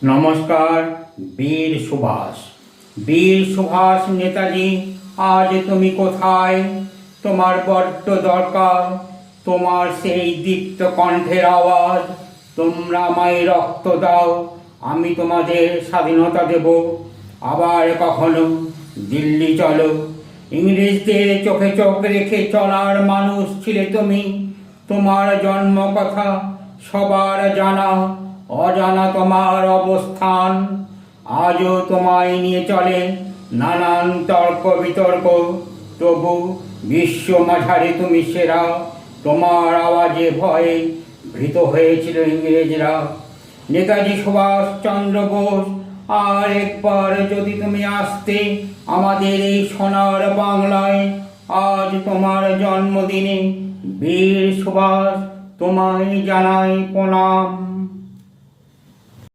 নমস্কার। বীর সুভাষ। বীর সুভাষ নেতাজি, আজ তুমি কোথায়? তোমার বড্ড দরকার তোমার সেই দীপ্ত কণ্ঠের আওয়াজ। তোমরা আমায় রক্ত দাও, আমি তোমাদের স্বাধীনতা দেব। আবার কখনো দিল্লি চলো। ইংরেজদের চোখে চোখ রেখে চলার মানুষ ছিলে তুমি। তোমার জন্ম কথা সবার জানা, অজানা তোমার অবস্থান। আজও তোমায় নিয়ে চলে নানান তর্ক বিতর্ক, তবু বিশ্ব মাঝারে তুমি সেরা। তোমার আওয়াজে ভয়ে ভীত হয়েছিল ইংরেজরা। নেতাজি সুভাষচন্দ্র বোস, আর একবার যদি তুমি আসতে আমাদের এই সোনার বাংলায়। আজ তোমার জন্মদিনে বীর সুভাষ, তোমায় জানাই প্রণাম।